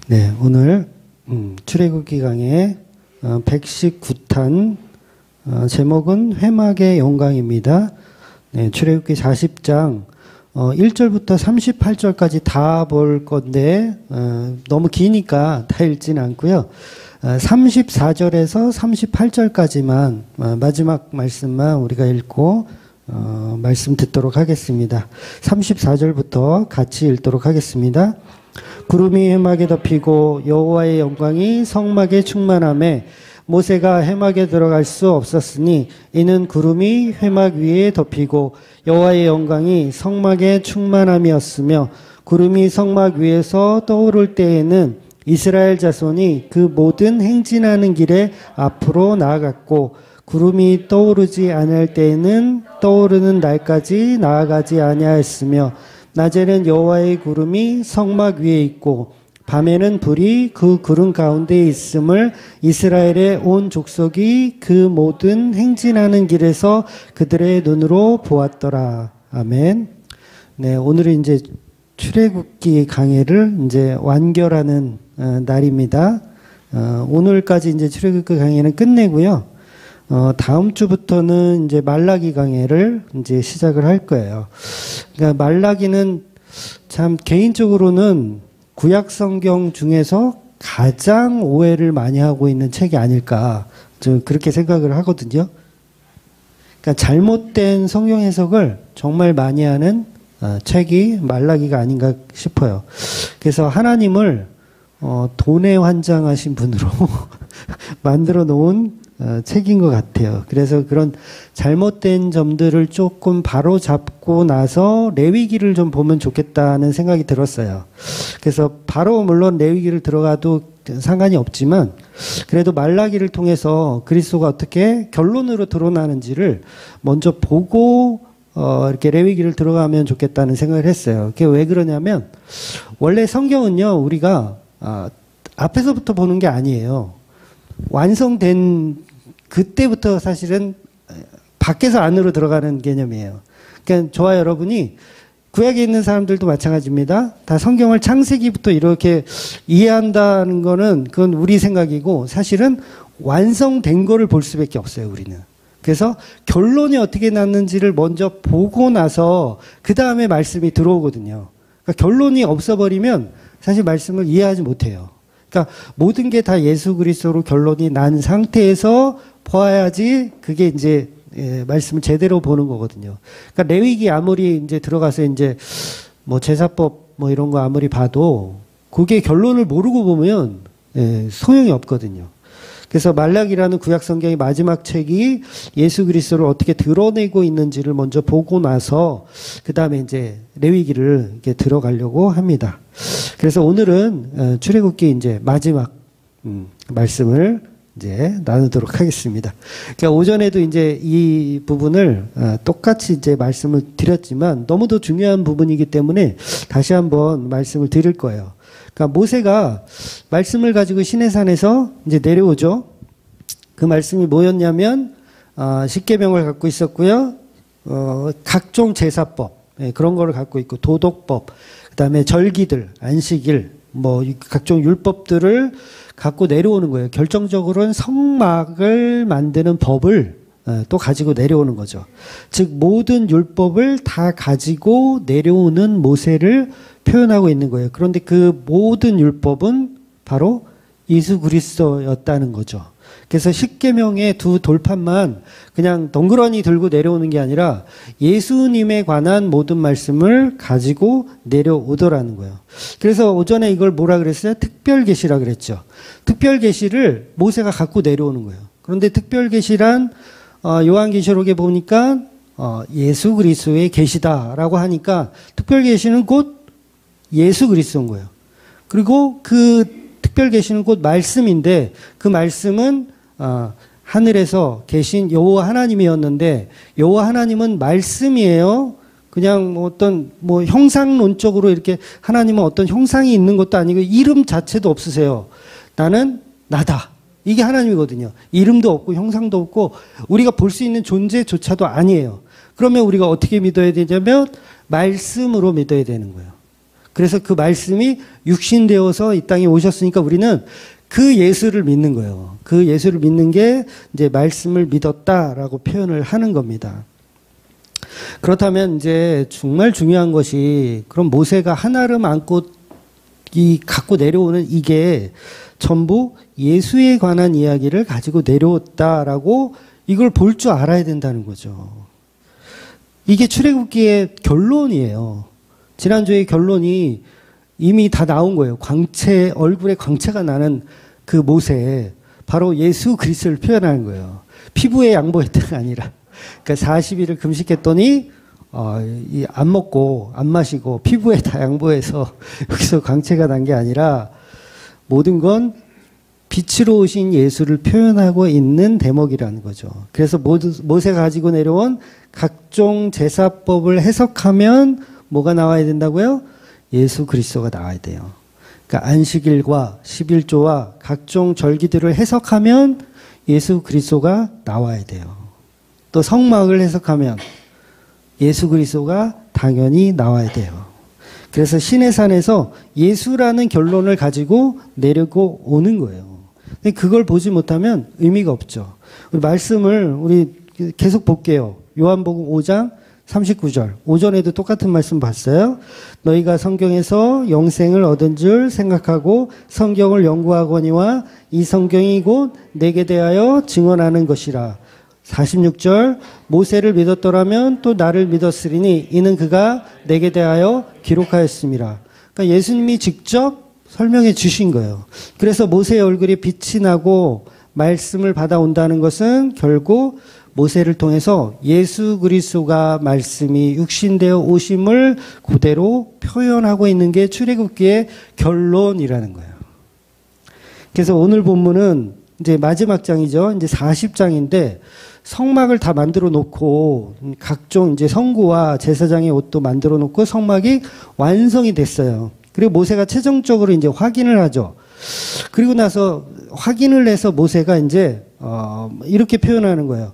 네, 오늘 출애굽기 강의 119탄 제목은 회막의 영광입니다. 네, 출애굽기 40장 1절부터 38절까지 다 볼 건데 너무 기니까 다 읽지는 않고요. 34절에서 38절까지만 마지막 말씀만 우리가 읽고 말씀 듣도록 하겠습니다. 34절부터 같이 읽도록 하겠습니다. 구름이 회막에 덮이고 여호와의 영광이 성막에 충만하매 모세가 회막에 들어갈 수 없었으니 이는 구름이 회막 위에 덮이고 여호와의 영광이 성막에 충만함이었으며 구름이 성막 위에서 떠오를 때에는 이스라엘 자손이 그 모든 행진하는 길에 앞으로 나아갔고 구름이 떠오르지 않을 때에는 떠오르는 날까지 나아가지 아니하였으며 낮에는 여호와의 구름이 성막 위에 있고 밤에는 불이 그 구름 가운데 있음을 이스라엘의 온 족속이 그 모든 행진하는 길에서 그들의 눈으로 보았더라. 아멘. 네, 오늘은 이제 출애굽기 강해를 이제 완결하는 날입니다. 오늘까지 이제 출애굽기 강해는 끝내고요. 다음 주부터는 이제 말라기 강해를 이제 시작을 할 거예요. 그러니까 말라기는 참 개인적으로는 구약 성경 중에서 가장 오해를 많이 하고 있는 책이 아닐까 저 그렇게 생각을 하거든요. 그러니까 잘못된 성경 해석을 정말 많이 하는 책이 말라기가 아닌가 싶어요. 그래서 하나님을 돈에 환장하신 분으로 만들어 놓은 책인 것 같아요. 그래서 그런 잘못된 점들을 조금 바로 잡고 나서 레위기를 좀 보면 좋겠다는 생각이 들었어요. 그래서 바로 물론 레위기를 들어가도 상관이 없지만 그래도 말라기를 통해서 그리스도가 어떻게 결론으로 드러나는지를 먼저 보고 이렇게 레위기를 들어가면 좋겠다는 생각을 했어요. 그게 왜 그러냐면 원래 성경은요 우리가 앞에서부터 보는 게 아니에요. 완성된 그때부터 사실은 밖에서 안으로 들어가는 개념이에요. 그러니까 저와 여러분이 구약에 있는 사람들도 마찬가지입니다. 다 성경을 창세기부터 이렇게 이해한다는 거는 그건 우리 생각이고 사실은 완성된 거를 볼 수밖에 없어요, 우리는. 그래서 결론이 어떻게 났는지를 먼저 보고 나서 그 다음에 말씀이 들어오거든요. 그러니까 결론이 없어버리면 사실 말씀을 이해하지 못해요. 그러니까 모든 게 다 예수 그리스도로 결론이 난 상태에서 보아야지 그게 이제 말씀을 제대로 보는 거거든요. 그러니까 레위기 아무리 이제 들어가서 이제 뭐 제사법 뭐 이런 거 아무리 봐도 그게 결론을 모르고 보면 소용이 없거든요. 그래서 말라기라는 구약 성경의 마지막 책이 예수 그리스도를 어떻게 드러내고 있는지를 먼저 보고 나서 그 다음에 이제 레위기를 이렇게 들어가려고 합니다. 그래서 오늘은 출애굽기 이제 마지막 말씀을 이제 나누도록 하겠습니다. 그러니까 오전에도 이제 이 부분을 똑같이 이제 말씀을 드렸지만 너무도 중요한 부분이기 때문에 다시 한번 말씀을 드릴 거예요. 그러니까 모세가 말씀을 가지고 시내산에서 이제 내려오죠. 그 말씀이 뭐였냐면 십계명을 갖고 있었고요. 각종 제사법 그런 거를 갖고 있고 도덕법, 그다음에 절기들, 안식일, 뭐 각종 율법들을 갖고 내려오는 거예요. 결정적으로는 성막을 만드는 법을 또 가지고 내려오는 거죠. 즉 모든 율법을 다 가지고 내려오는 모세를 표현하고 있는 거예요. 그런데 그 모든 율법은 바로 예수 그리스도였다는 거죠. 그래서 십계명의 두 돌판만 그냥 덩그러니 들고 내려오는 게 아니라 예수님에 관한 모든 말씀을 가지고 내려오더라는 거예요. 그래서 오전에 이걸 뭐라 그랬어요? 특별계시라 그랬죠. 특별계시를 모세가 갖고 내려오는 거예요. 그런데 특별계시란 요한계시록에 보니까 예수 그리스도의 계시다라고 하니까 특별계시는 곧 예수 그리스도인 거예요. 그리고 그 특별계시는 곧 말씀인데 그 말씀은 하늘에서 계신 여호와 하나님이었는데 여호와 하나님은 말씀이에요. 그냥 어떤 뭐 형상론적으로 이렇게 하나님은 어떤 형상이 있는 것도 아니고 이름 자체도 없으세요. 나는 나다. 이게 하나님이거든요. 이름도 없고 형상도 없고 우리가 볼 수 있는 존재조차도 아니에요. 그러면 우리가 어떻게 믿어야 되냐면 말씀으로 믿어야 되는 거예요. 그래서 그 말씀이 육신되어서 이 땅에 오셨으니까 우리는 그 예수를 믿는 거예요. 그 예수를 믿는 게 이제 말씀을 믿었다라고 표현을 하는 겁니다. 그렇다면 이제 정말 중요한 것이 그럼 모세가 한아름 안고 갖고 내려오는 이게 전부 예수에 관한 이야기를 가지고 내려왔다라고 이걸 볼 줄 알아야 된다는 거죠. 이게 출애굽기의 결론이에요. 지난주에 결론이 이미 다 나온 거예요. 광채, 얼굴에 광채가 나는 그 모세, 바로 예수 그리스도를 표현하는 거예요. 피부에 양보했다가 아니라. 그러니까 40일을 금식했더니 안 먹고 안 마시고 피부에 다 양보해서 여기서 광채가 난 게 아니라 모든 건 빛으로 오신 예수를 표현하고 있는 대목이라는 거죠. 그래서 모세가 가지고 내려온 각종 제사법을 해석하면 뭐가 나와야 된다고요? 예수 그리스도가 나와야 돼요. 그러니까 안식일과 11조와 각종 절기들을 해석하면 예수 그리스도가 나와야 돼요. 또 성막을 해석하면 예수 그리스도가 당연히 나와야 돼요. 그래서 시내산에서 예수라는 결론을 가지고 내려고 오는 거예요. 근데 그걸 보지 못하면 의미가 없죠. 우리 말씀을 우리 계속 볼게요. 요한복음 5장 39절. 오전에도 똑같은 말씀 봤어요. 너희가 성경에서 영생을 얻은 줄 생각하고 성경을 연구하거니와 이 성경이 곧 내게 대하여 증언하는 것이라. 46절. 모세를 믿었더라면 또 나를 믿었으리니 이는 그가 내게 대하여 기록하였습니다. 그러니까 예수님이 직접 설명해 주신 거예요. 그래서 모세의 얼굴에 빛이 나고 말씀을 받아온다는 것은 결국 모세를 통해서 예수 그리스도가 말씀이 육신되어 오심을 그대로 표현하고 있는 게 출애굽기의 결론이라는 거예요. 그래서 오늘 본문은 이제 마지막 장이죠. 이제 40장인데 성막을 다 만들어 놓고 각종 이제 성구와 제사장의 옷도 만들어 놓고 성막이 완성이 됐어요. 그리고 모세가 최종적으로 이제 확인을 하죠. 그리고 나서 확인을 해서 모세가 이제 이렇게 표현하는 거예요.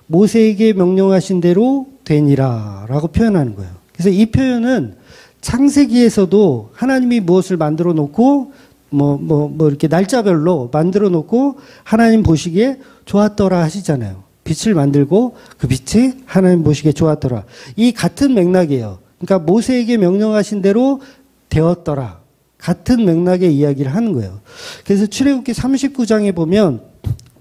모세에게 명령하신 대로 되니라라고 표현하는 거예요. 그래서 이 표현은 창세기에서도 하나님이 무엇을 만들어 놓고 이렇게 날짜별로 만들어 놓고 하나님 보시기에 좋았더라 하시잖아요. 빛을 만들고 그 빛이 하나님 보시기에 좋았더라. 이 같은 맥락이에요. 그러니까 모세에게 명령하신 대로 되었더라. 같은 맥락의 이야기를 하는 거예요. 그래서 출애굽기 39장에 보면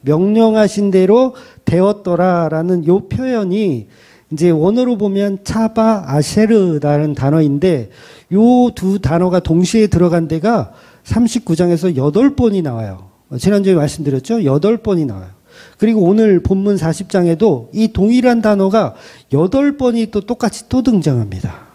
명령하신 대로 되었더라라는 요 표현이 이제 원어로 보면 차바 아쉐르라는 단어인데 요 두 단어가 동시에 들어간 데가 39장에서 8번이 나와요. 지난주에 말씀드렸죠? 8번이 나와요. 그리고 오늘 본문 40장에도 이 동일한 단어가 8번이 또 똑같이 또 등장합니다.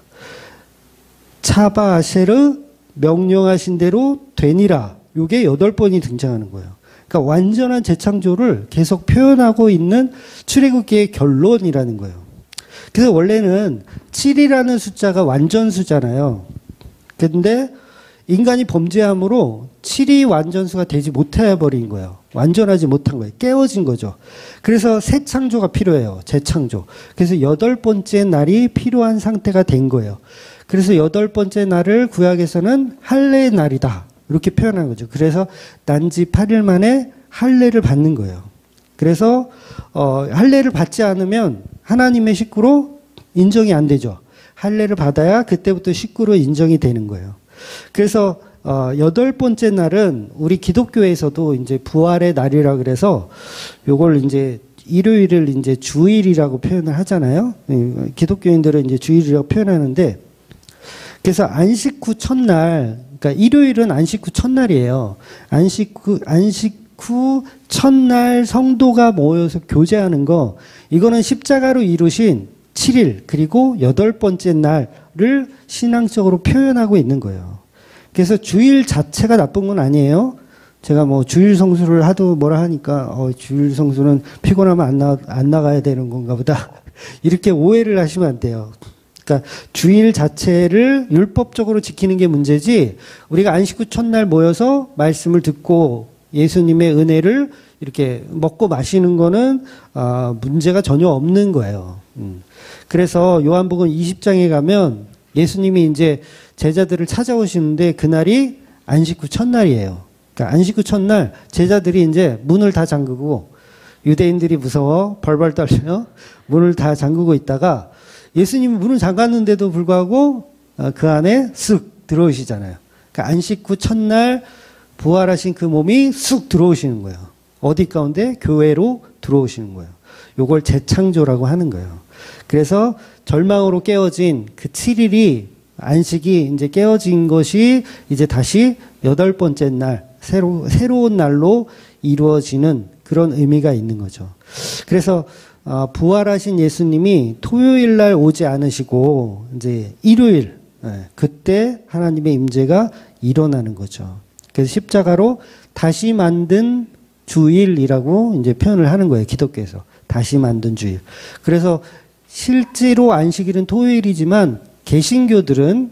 차바 아쉐르 명령하신 대로 되니라. 요게 8번이 등장하는 거예요. 그러니까 완전한 재창조를 계속 표현하고 있는 출애굽기의 결론이라는 거예요. 그래서 원래는 7이라는 숫자가 완전수잖아요. 그런데 인간이 범죄함으로 7이 완전수가 되지 못해 버린 거예요. 완전하지 못한 거예요. 깨어진 거죠. 그래서 새 창조가 필요해요. 재창조. 그래서 8번째 날이 필요한 상태가 된 거예요. 그래서 8번째 날을 구약에서는 할례의 날이다. 이렇게 표현한 거죠. 그래서 난지 8일 만에 할례를 받는 거예요. 그래서 할례를 받지 않으면 하나님의 식구로 인정이 안 되죠. 할례를 받아야 그때부터 식구로 인정이 되는 거예요. 그래서 8번째 날은 우리 기독교에서도 이제 부활의 날이라 그래서 요걸 이제 일요일을 이제 주일이라고 표현을 하잖아요. 기독교인들은 이제 주일이라고 표현하는데 그래서 안식 후 첫날, 그러니까 일요일은 안식 후 첫날이에요. 안식 후 첫날 성도가 모여서 교제하는 거, 이거는 십자가로 이루신 7일, 그리고 8번째 날을 신앙적으로 표현하고 있는 거예요. 그래서 주일 자체가 나쁜 건 아니에요. 제가 뭐 주일 성수를 하도 뭐라 하니까, 주일 성수는 피곤하면 안 나가야 되는 건가 보다. 이렇게 오해를 하시면 안 돼요. 그러니까 주일 자체를 율법적으로 지키는 게 문제지 우리가 안식 후 첫날 모여서 말씀을 듣고 예수님의 은혜를 이렇게 먹고 마시는 거는 문제가 전혀 없는 거예요. 그래서 요한복음 20장에 가면 예수님이 이제 제자들을 찾아오시는데 그날이 안식 후 첫날이에요. 그러니까 안식 후 첫날 제자들이 이제 문을 다 잠그고 유대인들이 무서워 벌벌 떨며 문을 다 잠그고 있다가 예수님이 문을 잠갔는데도 불구하고 그 안에 쓱 들어오시잖아요. 그러니까 안식 후 첫날 부활하신 그 몸이 쑥 들어오시는 거예요. 어디 가운데? 교회로 들어오시는 거예요. 요걸 재창조라고 하는 거예요. 그래서 절망으로 깨어진 그 7일이 안식이 이제 깨어진 것이 이제 다시 8번째 날, 새로운 날로 이루어지는 그런 의미가 있는 거죠. 그래서 부활하신 예수님이 토요일 날 오지 않으시고 이제 일요일, 그때 하나님의 임재가 일어나는 거죠. 그래서 십자가로 다시 만든 주일이라고 이제 표현을 하는 거예요. 기독교에서. 다시 만든 주일. 그래서 실제로 안식일은 토요일이지만 개신교들은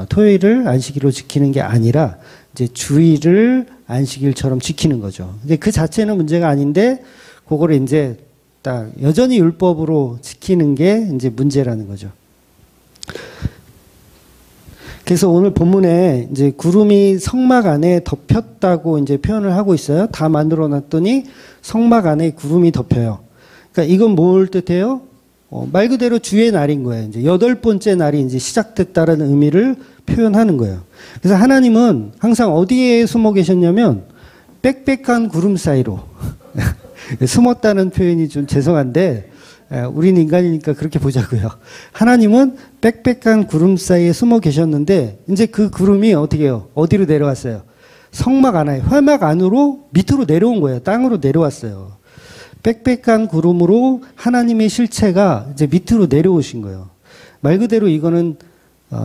토요일을 안식일로 지키는 게 아니라 이제 주일을 안식일처럼 지키는 거죠. 이제 그 자체는 문제가 아닌데 그거를 이제 딱 여전히 율법으로 지키는 게 이제 문제라는 거죠. 그래서 오늘 본문에 이제 구름이 성막 안에 덮였다고 이제 표현을 하고 있어요. 다 만들어 놨더니 성막 안에 구름이 덮여요. 그러니까 이건 뭘 뜻해요? 말 그대로 주의 날인 거예요. 이제 8번째 날이 이제 시작됐다라는 의미를 표현하는 거예요. 그래서 하나님은 항상 어디에 숨어 계셨냐면 빽빽한 구름 사이로 숨었다는 표현이 좀 죄송한데 우리는 인간이니까 그렇게 보자고요. 하나님은 빽빽한 구름 사이에 숨어 계셨는데 이제 그 구름이 어떻게 해요? 어디로 내려왔어요? 성막 안에, 회막 안으로 밑으로 내려온 거예요. 땅으로 내려왔어요. 빽빽한 구름으로 하나님의 실체가 이제 밑으로 내려오신 거예요. 말 그대로 이거는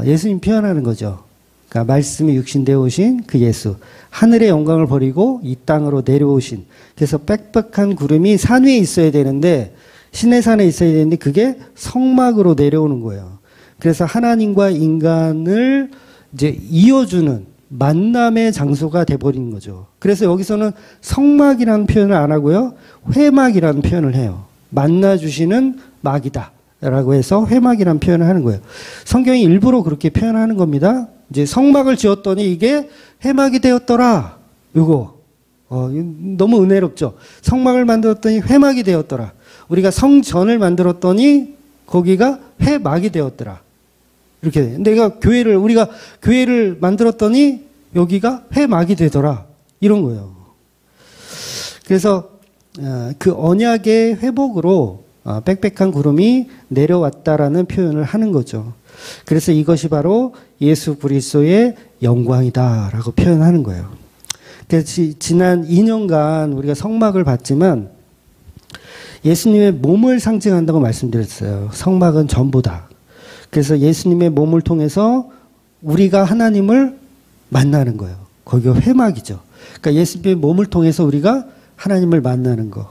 예수님 표현하는 거죠. 그러니까 말씀이 육신되어 오신 그 예수. 하늘의 영광을 버리고 이 땅으로 내려오신. 그래서 빽빽한 구름이 산 위에 있어야 되는데 신의 산에 있어야 되는데 그게 성막으로 내려오는 거예요. 그래서 하나님과 인간을 이제 이어주는 만남의 장소가 돼버린 거죠. 그래서 여기서는 성막이라는 표현을 안 하고요. 회막이라는 표현을 해요. 만나주시는 막이다 라고 해서 회막이라는 표현을 하는 거예요. 성경이 일부러 그렇게 표현하는 겁니다. 이제 성막을 지었더니 이게 회막이 되었더라. 이거 너무 은혜롭죠. 성막을 만들었더니 회막이 되었더라. 우리가 성전을 만들었더니 거기가 회막이 되었더라. 이렇게 돼. 우리가 교회를 만들었더니 여기가 회막이 되더라. 이런 거예요. 그래서 그 언약의 회복으로 빽빽한 구름이 내려왔다라는 표현을 하는 거죠. 그래서 이것이 바로 예수 그리스도의 영광이다라고 표현하는 거예요. 그래서 지난 2년간 우리가 성막을 봤지만 예수님의 몸을 상징한다고 말씀드렸어요. 성막은 전부다. 그래서 예수님의 몸을 통해서 우리가 하나님을 만나는 거예요. 거기가 회막이죠. 그러니까 예수님의 몸을 통해서 우리가 하나님을 만나는 거.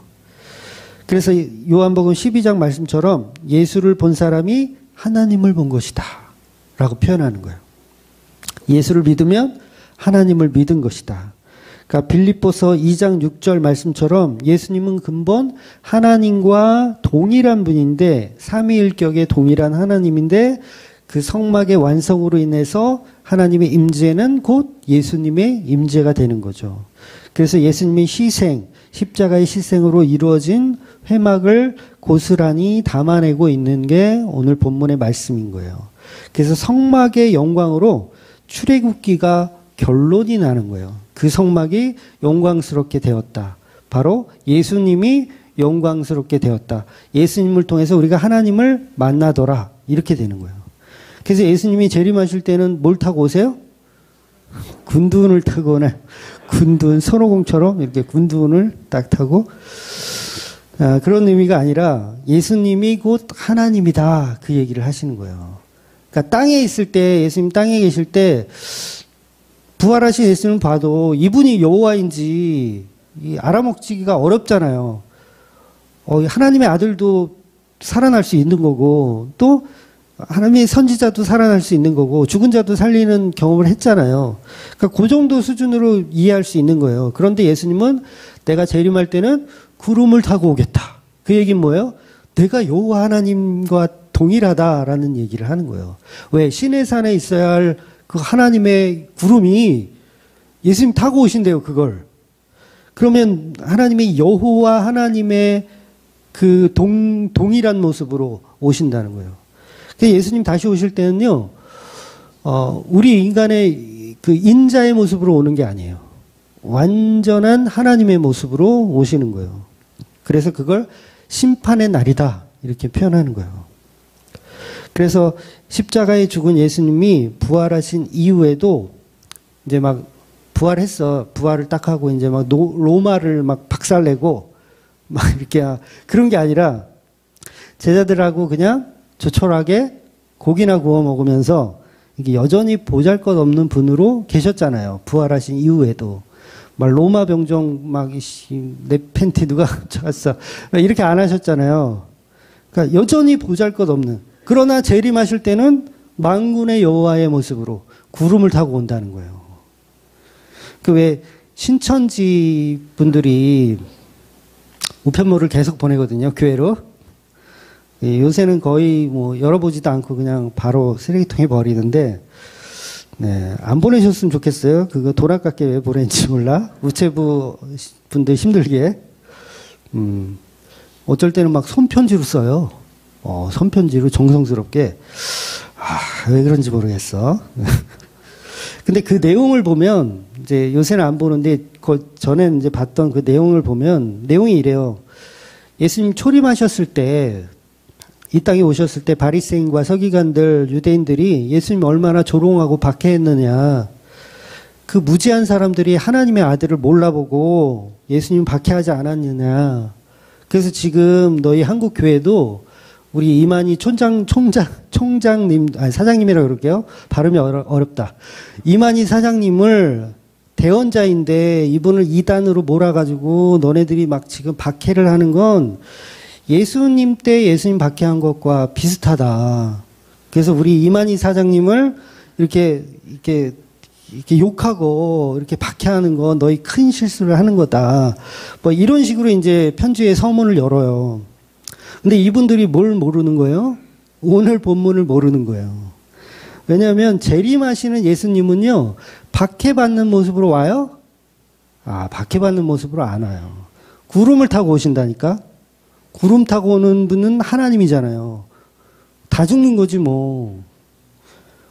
그래서 요한복음 12장 말씀처럼 예수를 본 사람이 하나님을 본 것이다 라고 표현하는 거예요. 예수를 믿으면 하나님을 믿은 것이다. 그러니까 빌립보서 2장 6절 말씀처럼 예수님은 근본 하나님과 동일한 분인데 삼위일격의 동일한 하나님인데 그 성막의 완성으로 인해서 하나님의 임재는 곧 예수님의 임재가 되는 거죠. 그래서 예수님의 희생, 십자가의 희생으로 이루어진 회막을 고스란히 담아내고 있는 게 오늘 본문의 말씀인 거예요. 그래서 성막의 영광으로 출애굽기가 결론이 나는 거예요. 그 성막이 영광스럽게 되었다. 바로 예수님이 영광스럽게 되었다. 예수님을 통해서 우리가 하나님을 만나더라. 이렇게 되는 거예요. 그래서 예수님이 재림하실 때는 뭘 타고 오세요? 군두운을 타고 오나요? 군두운, 손오공처럼 이렇게 군두운을 딱 타고 그런 의미가 아니라 예수님이 곧 하나님이다. 그 얘기를 하시는 거예요. 그러니까 땅에 있을 때, 예수님 땅에 계실 때 부활하신 예수님 봐도 이분이 여호와인지 알아먹기가 어렵잖아요. 하나님의 아들도 살아날 수 있는 거고 또 하나님의 선지자도 살아날 수 있는 거고 죽은 자도 살리는 경험을 했잖아요. 그러니까 그 정도 수준으로 이해할 수 있는 거예요. 그런데 예수님은 내가 재림할 때는 구름을 타고 오겠다. 그 얘기는 뭐예요? 내가 여호와 하나님과 동일하다라는 얘기를 하는 거예요. 왜? 신의 산에 있어야 할 그 하나님의 구름이 예수님 타고 오신대요, 그걸. 그러면 하나님의 여호와 하나님의 그 동일한 모습으로 오신다는 거예요. 예수님 다시 오실 때는요, 우리 인간의 그 인자의 모습으로 오는 게 아니에요. 완전한 하나님의 모습으로 오시는 거예요. 그래서 그걸 심판의 날이다, 이렇게 표현하는 거예요. 그래서 십자가에 죽은 예수님이 부활하신 이후에도 이제 막 부활했어. 부활을 딱 하고 이제 막 로마를 막 박살내고 막 이렇게 그런 게 아니라 제자들하고 그냥 조촐하게 고기나 구워 먹으면서 이게 여전히 보잘것없는 분으로 계셨잖아요. 부활하신 이후에도. 막 로마 병정 막 내 팬티 누가 훔쳐갔어. 이렇게 안 하셨잖아요. 그러니까 여전히 보잘것없는. 그러나 재림하실 때는 만군의 여호와의 모습으로 구름을 타고 온다는 거예요. 그 왜 신천지 분들이 우편물을 계속 보내거든요, 교회로. 요새는 거의 뭐 열어보지도 않고 그냥 바로 쓰레기통에 버리는데, 네, 안 보내셨으면 좋겠어요. 그거 돈 아깝게 왜 보냈는지 몰라. 우체부 분들 힘들게. 어쩔 때는 막 손편지로 써요. 손편지로 정성스럽게. 왜 그런지 모르겠어. 근데 그 내용을 보면, 이제 요새는 안 보는데, 전에 이제 봤던 그 내용을 보면, 내용이 이래요. 예수님 초림하셨을 때, 이 땅에 오셨을 때 바리새인과 서기관들, 유대인들이 예수님 얼마나 조롱하고 박해했느냐. 그 무지한 사람들이 하나님의 아들을 몰라보고 예수님 박해하지 않았느냐. 그래서 지금 너희 한국 교회도 우리 이만희 총장님, 사장님이라고 그럴게요. 발음이 어렵다. 이만희 사장님을 대언자인데 이분을 이단으로 몰아가지고 너네들이 막 지금 박해를 하는 건 예수님 때 예수님 박해한 것과 비슷하다. 그래서 우리 이만희 사장님을 이렇게 욕하고 이렇게 박해하는 건 너희 큰 실수를 하는 거다. 뭐 이런 식으로 이제 편지의 서문을 열어요. 근데 이분들이 뭘 모르는 거예요? 오늘 본문을 모르는 거예요. 왜냐하면 재림하시는 예수님은요, 박해받는 모습으로 와요? 박해받는 모습으로 안 와요. 구름을 타고 오신다니까? 구름 타고 오는 분은 하나님이잖아요. 다 죽는 거지 뭐.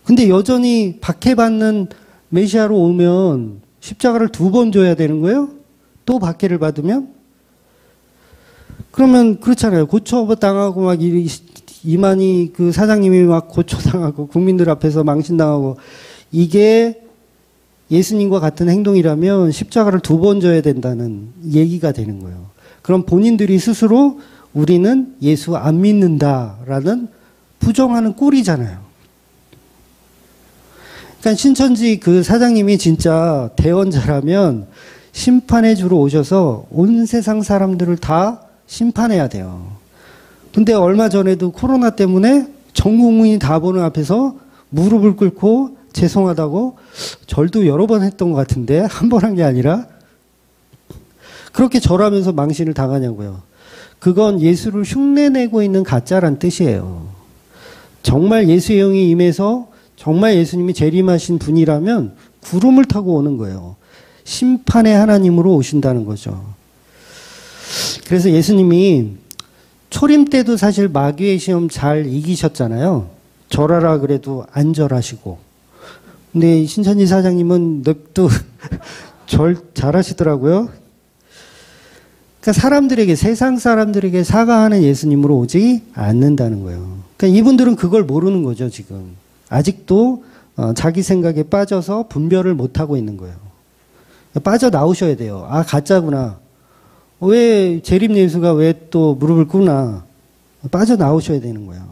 근데 여전히 박해받는 메시아로 오면 십자가를 2번 줘야 되는 거예요? 또 박해를 받으면? 그러면 그렇잖아요. 고초당하고 막 이만희 그 사장님이 막 고초당하고 국민들 앞에서 망신당하고, 이게 예수님과 같은 행동이라면 십자가를 2번 줘야 된다는 얘기가 되는 거예요. 그럼 본인들이 스스로 우리는 예수 안 믿는다라는 부정하는 꼴이잖아요. 그러니까 신천지 그 사장님이 진짜 대언자라면 심판의 주로 오셔서 온 세상 사람들을 다 심판해야 돼요. 근데 얼마 전에도 코로나 때문에 전 국민이 다 보는 앞에서 무릎을 꿇고 죄송하다고 절도 여러 번 했던 것 같은데, 한 번 한 게 아니라 그렇게 절하면서 망신을 당하냐고요. 그건 예수를 흉내내고 있는 가짜란 뜻이에요. 정말 예수의 영이 임해서 정말 예수님이 재림하신 분이라면 구름을 타고 오는 거예요. 심판의 하나님으로 오신다는 거죠. 그래서 예수님이 초림 때도 사실 마귀의 시험 잘 이기셨잖아요. 절하라 그래도 안 절하시고. 근데 신천지 사장님은 냅도 절 잘하시더라고요. 그러니까 사람들에게, 세상 사람들에게 사과하는 예수님으로 오지 않는다는 거예요. 그러니까 이분들은 그걸 모르는 거죠, 지금. 아직도 자기 생각에 빠져서 분별을 못하고 있는 거예요. 빠져나오셔야 돼요. 가짜구나. 왜 재림 예수가 왜 또 무릎을 꿇나. 빠져나오셔야 되는 거예요.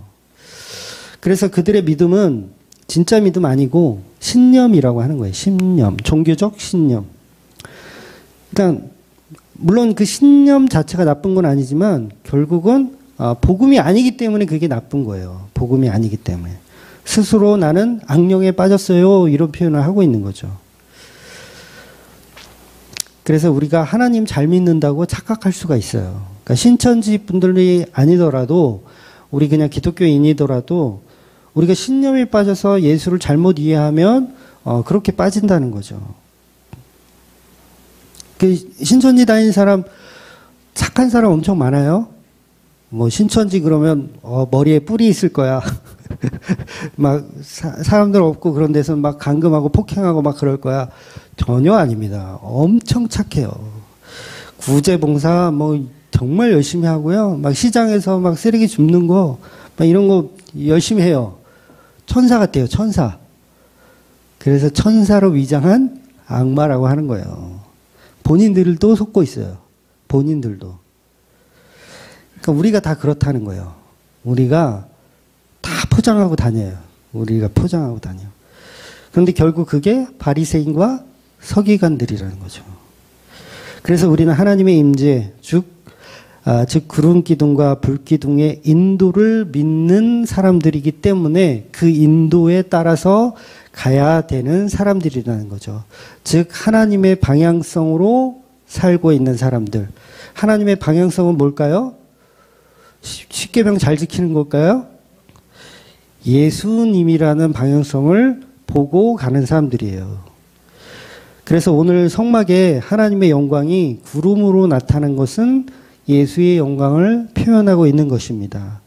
그래서 그들의 믿음은 진짜 믿음 아니고 신념이라고 하는 거예요. 신념. 종교적 신념. 그러니까 물론 그 신념 자체가 나쁜 건 아니지만 결국은 복음이 아니기 때문에 그게 나쁜 거예요. 복음이 아니기 때문에. 스스로 나는 악령에 빠졌어요, 이런 표현을 하고 있는 거죠. 그래서 우리가 하나님 잘 믿는다고 착각할 수가 있어요. 그러니까 신천지 분들이 아니더라도, 우리 그냥 기독교인이더라도 우리가 신념에 빠져서 예수를 잘못 이해하면 그렇게 빠진다는 거죠. 그 신천지 다니는 사람, 착한 사람 엄청 많아요. 뭐 신천지 그러면 머리에 뿔이 있을 거야. 막 사람들 없고 그런 데서 막 감금하고 폭행하고 막 그럴 거야. 전혀 아닙니다. 엄청 착해요. 구제봉사 뭐 정말 열심히 하고요. 막 시장에서 막 쓰레기 줍는 거 막 이런 거 열심히 해요. 천사 같아요. 천사. 그래서 천사로 위장한 악마라고 하는 거예요. 본인들도 속고 있어요. 본인들도. 그러니까 우리가 다 그렇다는 거예요. 우리가 다 포장하고 다녀요. 우리가 포장하고 다녀요. 그런데 결국 그게 바리새인과 서기관들이라는 거죠. 그래서 우리는 하나님의 임재, 즉 구름 기둥과 불 기둥의 인도를 믿는 사람들이기 때문에 그 인도에 따라서 가야 되는 사람들이라는 거죠. 즉 하나님의 방향성으로 살고 있는 사람들. 하나님의 방향성은 뭘까요? 십계명 잘 지키는 걸까요? 예수님이라는 방향성을 보고 가는 사람들이에요. 그래서 오늘 성막에 하나님의 영광이 구름으로 나타난 것은 예수의 영광을 표현하고 있는 것입니다.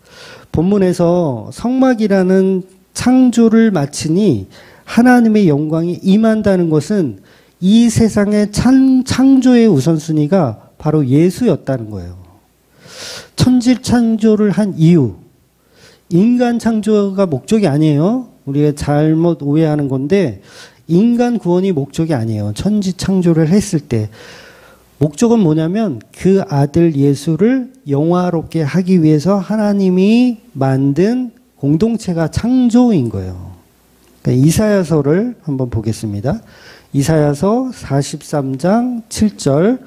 본문에서 성막이라는 창조를 마치니 하나님의 영광이 임한다는 것은 이 세상의 창조의 우선순위가 바로 예수였다는 거예요. 천지 창조를 한 이유, 인간 창조가 목적이 아니에요. 우리가 잘못 오해하는 건데 인간 구원이 목적이 아니에요. 천지 창조를 했을 때 목적은 뭐냐면 그 아들 예수를 영화롭게 하기 위해서 하나님이 만든 공동체가 창조인 거예요. 그러니까 이사야서를 한번 보겠습니다. 이사야서 43장 7절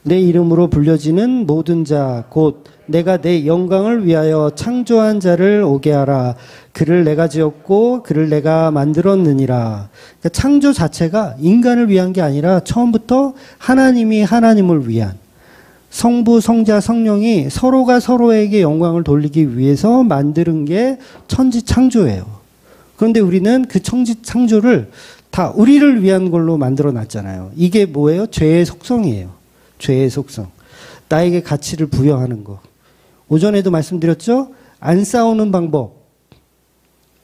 내 이름으로 불려지는 모든 자 곧 내가 내 영광을 위하여 창조한 자를 오게 하라. 그를 내가 지었고 그를 내가 만들었느니라. 그러니까 창조 자체가 인간을 위한 게 아니라 처음부터 하나님이 하나님을 위한, 성부, 성자, 성령이 서로가 서로에게 영광을 돌리기 위해서 만드는 게 천지 창조예요. 그런데 우리는 그 천지 창조를 다 우리를 위한 걸로 만들어 놨잖아요. 이게 뭐예요? 죄의 속성이에요. 죄의 속성. 나에게 가치를 부여하는 거. 오전에도 말씀드렸죠? 안 싸우는 방법.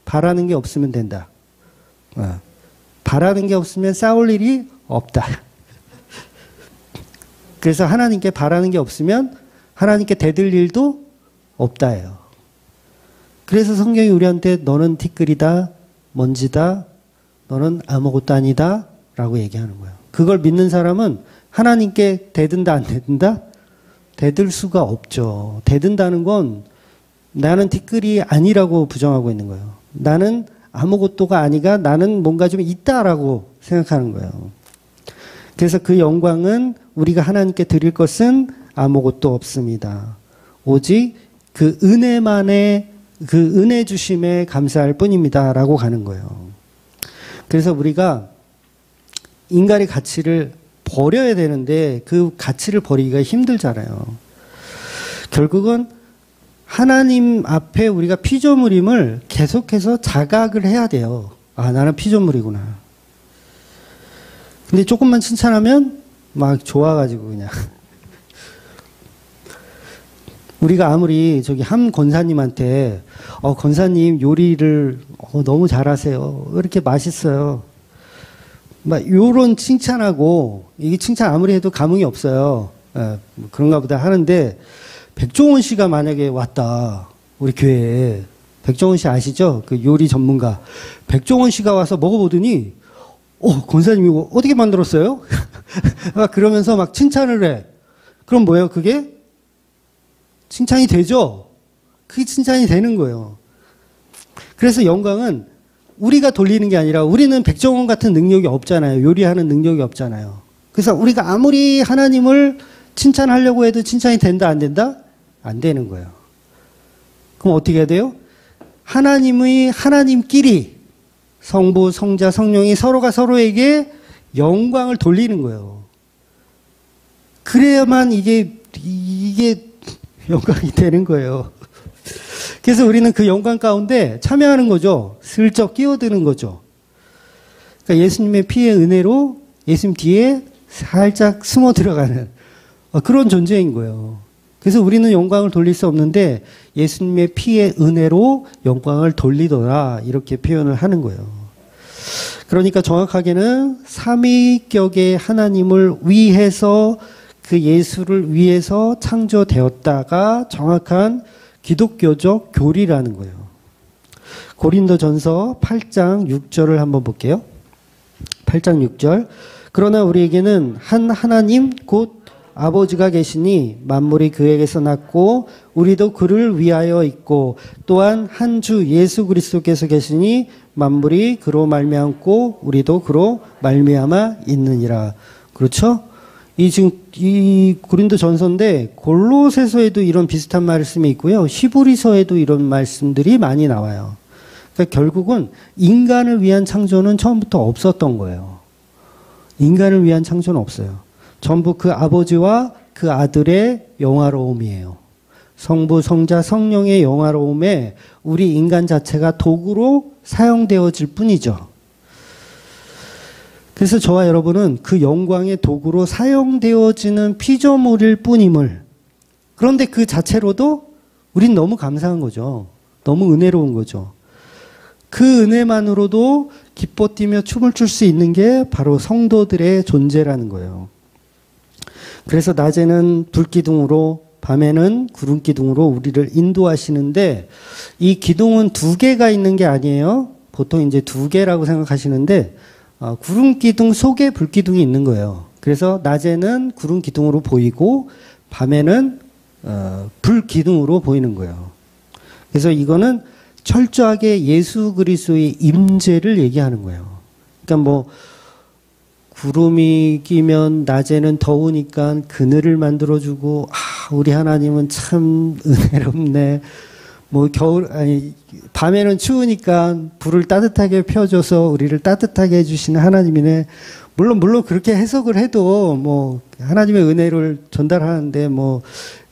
바라는 게 없으면 된다. 바라는 게 없으면 싸울 일이 없다. 그래서 하나님께 바라는 게 없으면 하나님께 대들 일도 없다예요. 그래서 성경이 우리한테 너는 티끌이다, 먼지다, 너는 아무것도 아니다 라고 얘기하는 거예요. 그걸 믿는 사람은 하나님께 대든다 안 대든다? 대들 수가 없죠. 대든다는 건 나는 티끌이 아니라고 부정하고 있는 거예요. 나는 아무것도가 아니가 나는 뭔가 좀 있다라고 생각하는 거예요. 그래서 그 영광은 우리가 하나님께 드릴 것은 아무것도 없습니다. 오직 그 은혜만의 그 은혜 주심에 감사할 뿐입니다. 라고 가는 거예요. 그래서 우리가 인간의 가치를 버려야 되는데 그 가치를 버리기가 힘들잖아요. 결국은 하나님 앞에 우리가 피조물임을 계속해서 자각을 해야 돼요. 아, 나는 피조물이구나. 근데 조금만 칭찬하면 막 좋아가지고 그냥. 우리가 아무리 저기 한 권사님한테 권사님 요리를 너무 잘하세요. 왜 이렇게 맛있어요. 막 요런 칭찬하고 이게 칭찬 아무리 해도 감흥이 없어요. 그런가 보다 하는데 백종원 씨가 만약에 왔다. 우리 교회에. 백종원 씨 아시죠? 그 요리 전문가. 백종원 씨가 와서 먹어보더니 권사님 이거 어떻게 만들었어요? 막 그러면서 막 칭찬을 해. 그럼 뭐예요? 그게? 칭찬이 되죠? 그게 칭찬이 되는 거예요. 그래서 영광은 우리가 돌리는 게 아니라 우리는 백종원 같은 능력이 없잖아요. 요리하는 능력이 없잖아요. 그래서 우리가 아무리 하나님을 칭찬하려고 해도 칭찬이 된다 안 된다? 안 되는 거예요. 그럼 어떻게 해야 돼요? 하나님끼리 성부, 성자, 성령이 서로가 서로에게 영광을 돌리는 거예요. 그래야만 이게 영광이 되는 거예요. 그래서 우리는 그 영광 가운데 참여하는 거죠. 슬쩍 끼어드는 거죠. 그러니까 예수님의 피의 은혜로 예수님 뒤에 살짝 숨어 들어가는 그런 존재인 거예요. 그래서 우리는 영광을 돌릴 수 없는데 예수님의 피의 은혜로 영광을 돌리더라 이렇게 표현을 하는 거예요. 그러니까 정확하게는 삼위격의 하나님을 위해서 그 예수를 위해서 창조되었다가 정확한 기독교적 교리라는 거예요. 고린도전서 8장 6절을 한번 볼게요. 8장 6절. 그러나 우리에게는 한 하나님 곧 아버지가 계시니 만물이 그에게서 났고 우리도 그를 위하여 있고 또한 한 주 예수 그리스도께서 계시니 만물이 그로 말미암고 우리도 그로 말미암아 있느니라. 그렇죠? 이 고린도전서인데 골로새서에도 이런 비슷한 말씀이 있고요. 히브리서에도 이런 말씀들이 많이 나와요. 그러니까 결국은 인간을 위한 창조는 처음부터 없었던 거예요. 인간을 위한 창조는 없어요. 전부 그 아버지와 그 아들의 영화로움이에요. 성부, 성자, 성령의 영화로움에 우리 인간 자체가 도구로 사용되어질 뿐이죠. 그래서 저와 여러분은 그 영광의 도구로 사용되어지는 피조물일 뿐임을, 그런데 그 자체로도 우린 너무 감사한 거죠. 너무 은혜로운 거죠. 그 은혜만으로도 기뻐 뛰며 춤을 출 수 있는 게 바로 성도들의 존재라는 거예요. 그래서 낮에는 불기둥으로 밤에는 구름기둥으로 우리를 인도하시는데 이 기둥은 두 개가 있는 게 아니에요. 보통 이제 두 개라고 생각하시는데 구름기둥 속에 불기둥이 있는 거예요. 그래서 낮에는 구름기둥으로 보이고 밤에는 불기둥으로 보이는 거예요. 그래서 이거는 철저하게 예수 그리스도의 임재를 얘기하는 거예요. 그러니까 뭐 구름이 끼면 낮에는 더우니까 그늘을 만들어주고, 우리 하나님은 참 은혜롭네. 밤에는 추우니까 불을 따뜻하게 펴줘서 우리를 따뜻하게 해주시는 하나님이네. 물론 그렇게 해석을 해도 하나님의 은혜를 전달하는데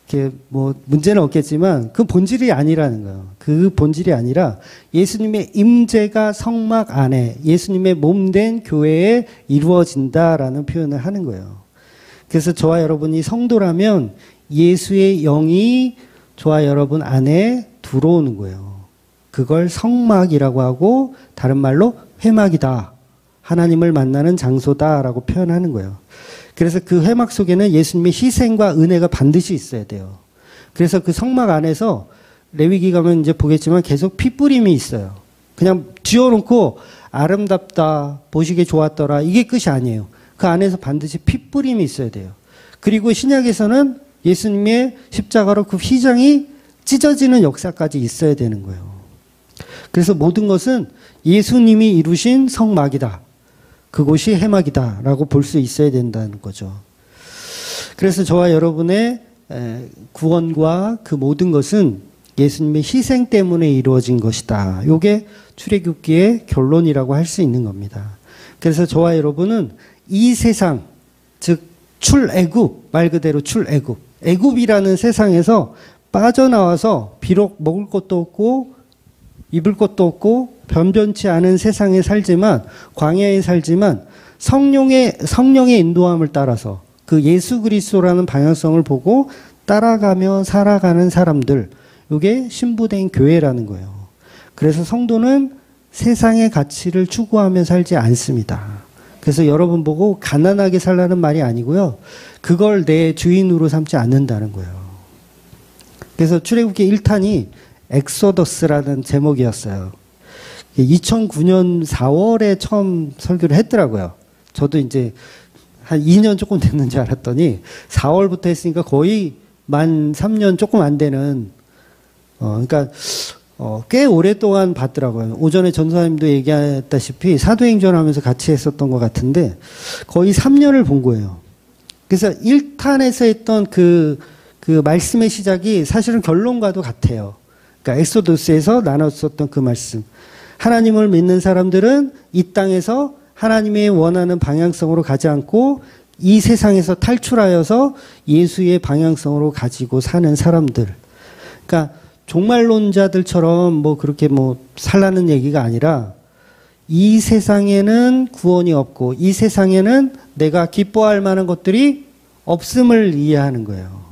이렇게 문제는 없겠지만 그 본질이 아니라는 거예요. 그 본질이 아니라 예수님의 임재가 성막 안에 예수님의 몸된 교회에 이루어진다라는 표현을 하는 거예요. 그래서 저와 여러분이 성도라면 예수의 영이 저와 여러분 안에 들어오는 거예요. 그걸 성막이라고 하고 다른 말로 회막이다. 하나님을 만나는 장소다라고 표현하는 거예요. 그래서 그 회막 속에는 예수님의 희생과 은혜가 반드시 있어야 돼요. 그래서 그 성막 안에서 레위기 가면 이제 보겠지만 계속 핏부림이 있어요. 그냥 지어놓고 아름답다, 보시기에 좋았더라, 이게 끝이 아니에요. 그 안에서 반드시 핏부림이 있어야 돼요. 그리고 신약에서는 예수님의 십자가로 그 휘장이 찢어지는 역사까지 있어야 되는 거예요. 그래서 모든 것은 예수님이 이루신 성막이다. 그곳이 해막이다라고 볼 수 있어야 된다는 거죠. 그래서 저와 여러분의 구원과 그 모든 것은 예수님의 희생 때문에 이루어진 것이다. 이게 출애굽기의 결론이라고 할 수 있는 겁니다. 그래서 저와 여러분은 이 세상, 즉 출애굽, 말 그대로 출애굽, 애굽이라는 세상에서 빠져나와서 비록 먹을 것도 없고 입을 것도 없고 변변치 않은 세상에 살지만, 광야에 살지만 성령의 인도함을 따라서 그 예수 그리스도라는 방향성을 보고 따라가며 살아가는 사람들, 이게 신부된 교회라는 거예요. 그래서 성도는 세상의 가치를 추구하며 살지 않습니다. 그래서 여러분 보고 가난하게 살라는 말이 아니고요. 그걸 내 주인으로 삼지 않는다는 거예요. 그래서 출애굽기 1탄이 엑소더스라는 제목이었어요. 2009년 4월에 처음 설교를 했더라고요. 저도 이제 한 2년 조금 됐는 줄 알았더니 4월부터 했으니까 거의 만 3년 조금 안 되는, 그러니까 꽤 오랫동안 봤더라고요. 오전에 전사님도 얘기했다시피 사도행전 하면서 같이 했었던 것 같은데 거의 3년을 본 거예요. 그래서 1탄에서 했던 그 말씀의 시작이 사실은 결론과도 같아요. 그러니까 엑소더스에서 나눴었던 그 말씀. 하나님을 믿는 사람들은 이 땅에서 하나님의 원하는 방향성으로 가지 않고 이 세상에서 탈출하여서 예수의 방향성으로 가지고 사는 사람들. 그러니까 종말론자들처럼 뭐 그렇게 뭐 살라는 얘기가 아니라 이 세상에는 구원이 없고 이 세상에는 내가 기뻐할 만한 것들이 없음을 이해하는 거예요.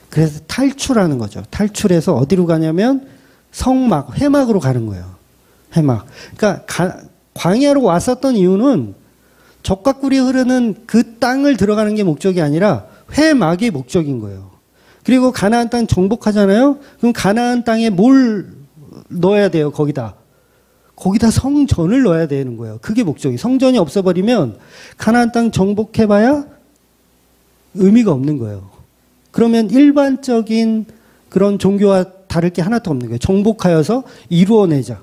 그래서 탈출하는 거죠. 탈출해서 어디로 가냐면 성막, 회막으로 가는 거예요. 회막. 그러니까 광야로 왔었던 이유는 젖과 꿀이 흐르는 그 땅을 들어가는 게 목적이 아니라 회막이 목적인 거예요. 그리고 가나안 땅 정복하잖아요. 그럼 가나안 땅에 뭘 넣어야 돼요? 거기다 성전을 넣어야 되는 거예요. 그게 목적이. 성전이 없어버리면 가나안 땅 정복해봐야 의미가 없는 거예요. 그러면 일반적인 그런 종교와 다를 게 하나도 없는 거예요. 정복하여서 이루어내자.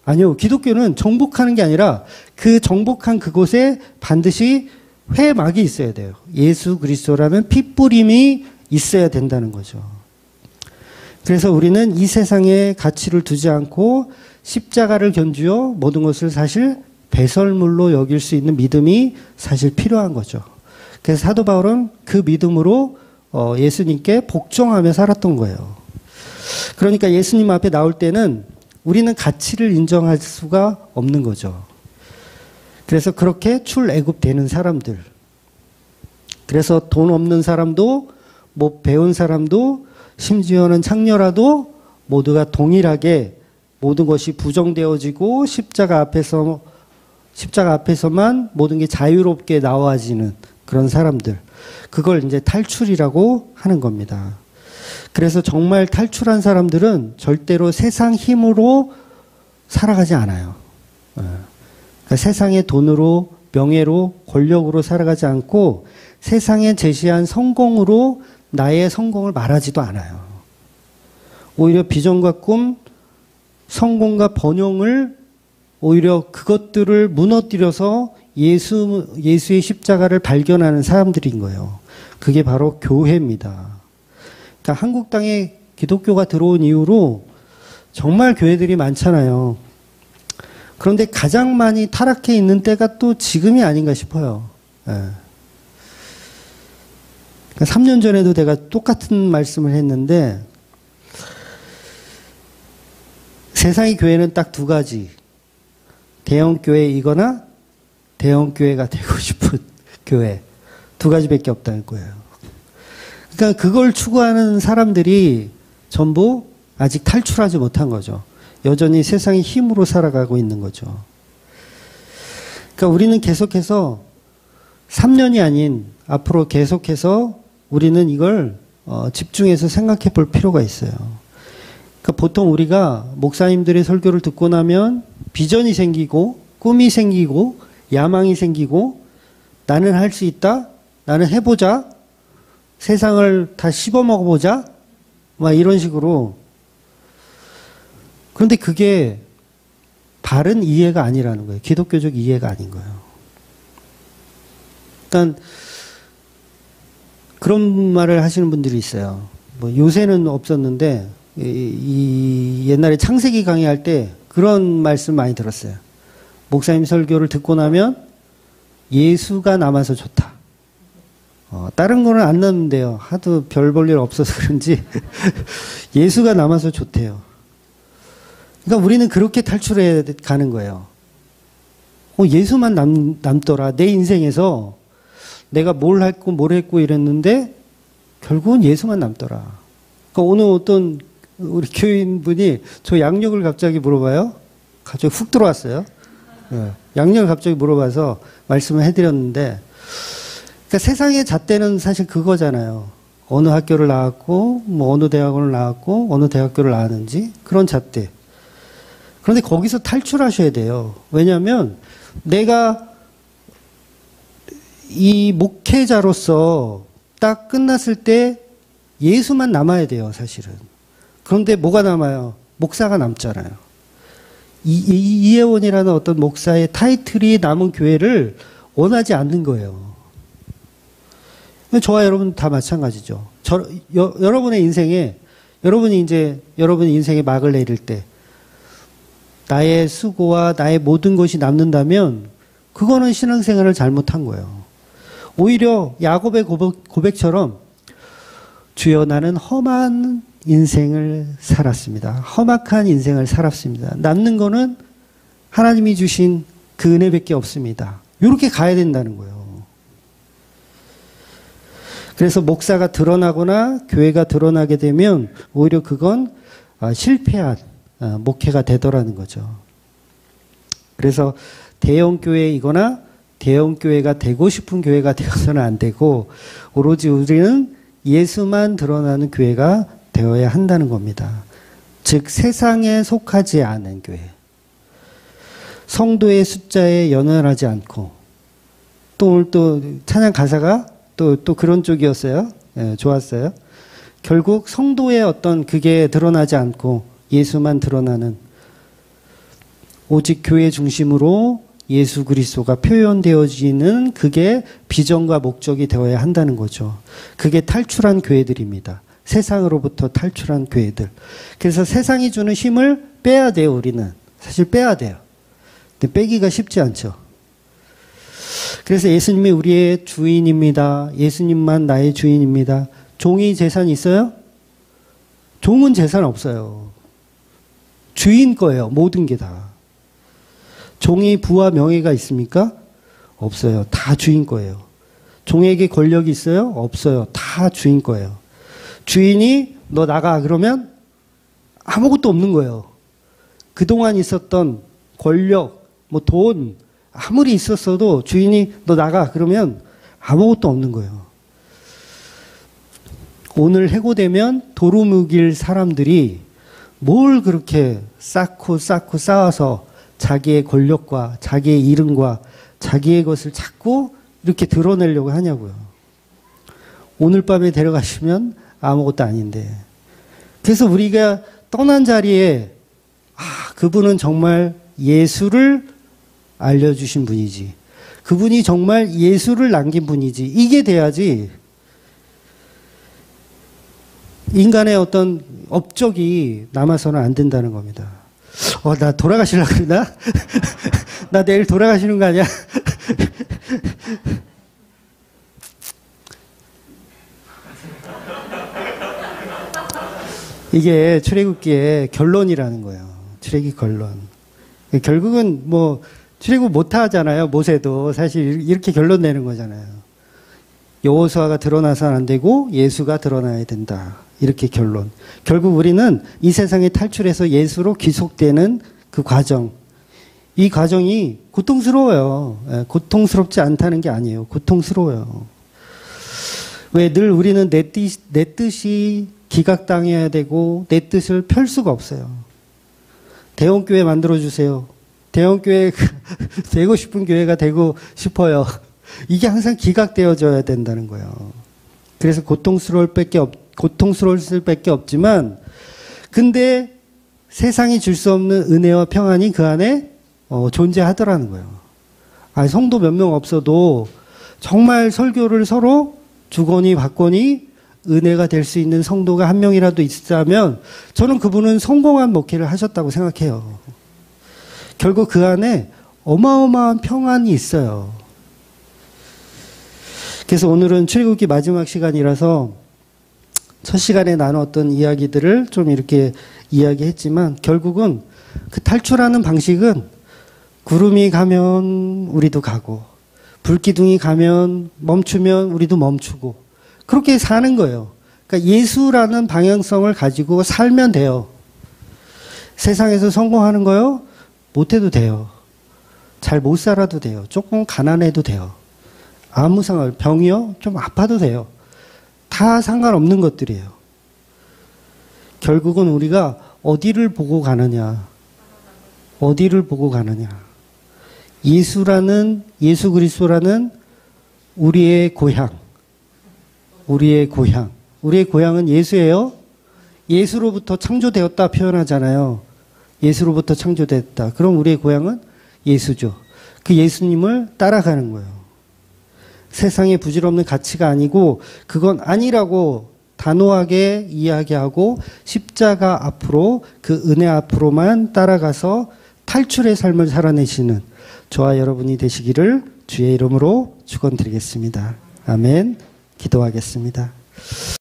아니요. 기독교는 정복하는 게 아니라 그 정복한 그곳에 반드시 회막이 있어야 돼요. 예수 그리스도라는 핏뿌림이 있어야 된다는 거죠. 그래서 우리는 이 세상에 가치를 두지 않고 십자가를 견주어 모든 것을 사실 배설물로 여길 수 있는 믿음이 사실 필요한 거죠. 그래서 사도 바울은 그 믿음으로 예수님께 복종하며 살았던 거예요. 그러니까 예수님 앞에 나올 때는 우리는 가치를 인정할 수가 없는 거죠. 그래서 그렇게 출애굽되는 사람들, 그래서 돈 없는 사람도 못 배운 사람도 심지어는 창녀라도 모두가 동일하게 모든 것이 부정되어지고 십자가 앞에서만 모든 게 자유롭게 나와지는 그런 사람들, 그걸 이제 탈출이라고 하는 겁니다. 그래서 정말 탈출한 사람들은 절대로 세상 힘으로 살아가지 않아요. 그러니까 세상의 돈으로, 명예로, 권력으로 살아가지 않고 세상에 제시한 성공으로 나의 성공을 말하지도 않아요. 오히려 비전과 꿈, 성공과 번영을 오히려 그것들을 무너뜨려서 예수의 십자가를 발견하는 사람들인 거예요. 그게 바로 교회입니다. 그러니까 한국 땅에 기독교가 들어온 이후로 정말 교회들이 많잖아요. 그런데 가장 많이 타락해 있는 때가 또 지금이 아닌가 싶어요. 예. 그러니까 3년 전에도 내가 똑같은 말씀을 했는데 세상의 교회는 딱 두 가지. 대형교회이거나 대형교회가 되고 싶은 교회. 두 가지밖에 없다는 거예요. 그러니까 그걸 추구하는 사람들이 전부 아직 탈출하지 못한 거죠. 여전히 세상의 힘으로 살아가고 있는 거죠. 그러니까 우리는 계속해서 3년이 아닌 앞으로 계속해서 우리는 이걸 집중해서 생각해 볼 필요가 있어요. 그러니까 보통 우리가 목사님들의 설교를 듣고 나면 비전이 생기고 꿈이 생기고 야망이 생기고 나는 할 수 있다. 나는 해보자. 세상을 다 씹어먹어보자. 막 이런 식으로. 그런데 그게 바른 이해가 아니라는 거예요. 기독교적 이해가 아닌 거예요. 일단 그런 말을 하시는 분들이 있어요. 뭐 요새는 없었는데 이 옛날에 창세기 강의할 때 그런 말씀 많이 들었어요. 목사님 설교를 듣고 나면 예수가 남아서 좋다. 다른 거는 안 남는데요. 하도 별 볼 일 없어서 그런지 예수가 남아서 좋대요. 그러니까 우리는 그렇게 탈출해 가는 거예요. 예수만 남더라. 내 인생에서 내가 뭘 했고 뭘 했고 이랬는데 결국은 예수만 남더라. 그러니까 오늘 어떤 우리 교인분이 저 양력을 갑자기 물어봐요. 갑자기 훅 들어왔어요. 양력을 갑자기 물어봐서 말씀을 해드렸는데, 그러니까 세상의 잣대는 사실 그거잖아요. 어느 학교를 나왔고, 뭐 어느 대학원을 나왔고, 어느 대학교를 나왔는지 그런 잣대. 그런데 거기서 탈출하셔야 돼요. 왜냐하면 내가 이 목회자로서 딱 끝났을 때 예수만 남아야 돼요, 사실은. 그런데 뭐가 남아요? 목사가 남잖아요. 이혜원이라는 어떤 목사의 타이틀이 남은 교회를 원하지 않는 거예요. 저와 여러분 다 마찬가지죠. 여러분의 인생에, 여러분이 인생에 막을 내릴 때, 나의 수고와 나의 모든 것이 남는다면, 그거는 신앙생활을 잘못한 거예요. 오히려 야곱의 고백처럼, 주여 나는 험한 인생을 살았습니다. 험악한 인생을 살았습니다. 남는 거는 하나님이 주신 그 은혜밖에 없습니다. 이렇게 가야 된다는 거예요. 그래서 목사가 드러나거나 교회가 드러나게 되면 오히려 그건 실패한 목회가 되더라는 거죠. 그래서 대형교회이거나 대형교회가 되고 싶은 교회가 되어서는 안 되고 오로지 우리는 예수만 드러나는 교회가 되어야 한다는 겁니다. 즉 세상에 속하지 않은 교회. 성도의 숫자에 연연하지 않고 또 오늘 또 찬양 가사가 또 그런 쪽이었어요. 예, 좋았어요. 결국 성도의 어떤 그게 드러나지 않고 예수만 드러나는 오직 교회 중심으로 예수 그리스도가 표현되어지는 그게 비전과 목적이 되어야 한다는 거죠. 그게 탈출한 교회들입니다. 세상으로부터 탈출한 교회들. 그래서 세상이 주는 힘을 빼야 돼요, 우리는. 사실 빼야 돼요. 근데 빼기가 쉽지 않죠. 그래서 예수님이 우리의 주인입니다. 예수님만 나의 주인입니다. 종이 재산 있어요? 종은 재산 없어요. 주인 거예요. 모든 게 다. 종이 부와 명예가 있습니까? 없어요. 다 주인 거예요. 종에게 권력이 있어요? 없어요. 다 주인 거예요. 주인이 너 나가 그러면 아무것도 없는 거예요. 그동안 있었던 권력, 뭐 돈 아무리 있었어도 주인이 너 나가 그러면 아무것도 없는 거예요. 오늘 해고되면 도루묵일 사람들이 뭘 그렇게 쌓고 쌓아서 자기의 권력과 자기의 이름과 자기의 것을 자꾸 이렇게 드러내려고 하냐고요. 오늘 밤에 데려가시면 아무것도 아닌데. 그래서 우리가 떠난 자리에 그분은 정말 예수를 알려주신 분이지. 그분이 정말 예수를 남긴 분이지. 이게 돼야지 인간의 어떤 업적이 남아서는 안 된다는 겁니다. 나 돌아가시려고 그러나? 나 내일 돌아가시는 거 아니야? 이게 출애굽기의 결론이라는 거예요. 출애굽기 결론. 결국은 뭐 출애굽 못 하잖아요. 모세도 사실 이렇게 결론 내는 거잖아요. 여호수아가 드러나서는 안 되고 예수가 드러나야 된다. 이렇게 결론. 결국 우리는 이 세상에 탈출해서 예수로 귀속되는 그 과정. 이 과정이 고통스러워요. 고통스럽지 않다는 게 아니에요. 고통스러워요. 왜 늘 우리는 내 뜻이 기각당해야 되고 내 뜻을 펼 수가 없어요. 대형교회 만들어주세요. 대형교회 되고 싶은 교회가 되고 싶어요. 이게 항상 기각되어져야 된다는 거예요. 그래서 고통스러울 수밖에 없지만 근데 세상이 줄 수 없는 은혜와 평안이 그 안에 존재하더라는 거예요. 성도 몇 명 없어도 정말 설교를 서로 주거니 받거니 은혜가 될 수 있는 성도가 한 명이라도 있다면 저는 그분은 성공한 목회를 하셨다고 생각해요. 결국 그 안에 어마어마한 평안이 있어요. 그래서 오늘은 출애굽기 마지막 시간이라서 첫 시간에 나눴던 이야기들을 좀 이렇게 이야기했지만 결국은 그 탈출하는 방식은 구름이 가면 우리도 가고 불기둥이 가면 멈추면 우리도 멈추고 그렇게 사는 거예요. 그러니까 예수라는 방향성을 가지고 살면 돼요. 세상에서 성공하는 거요? 못해도 돼요. 잘 못 살아도 돼요. 조금 가난해도 돼요. 아무 상관, 병이요? 좀 아파도 돼요. 다 상관없는 것들이에요. 결국은 우리가 어디를 보고 가느냐. 어디를 보고 가느냐. 예수 그리스도라는 우리의 고향. 우리의 고향은 예수예요. 예수로부터 창조되었다 표현하잖아요. 예수로부터 창조됐다. 그럼 우리의 고향은 예수죠. 그 예수님을 따라가는 거예요. 세상의 부질없는 가치가 아니고 그건 아니라고 단호하게 이야기하고 십자가 앞으로 그 은혜 앞으로만 따라가서 탈출의 삶을 살아내시는 저와 여러분이 되시기를 주의 이름으로 축원드리겠습니다. 아멘. 기도하겠습니다.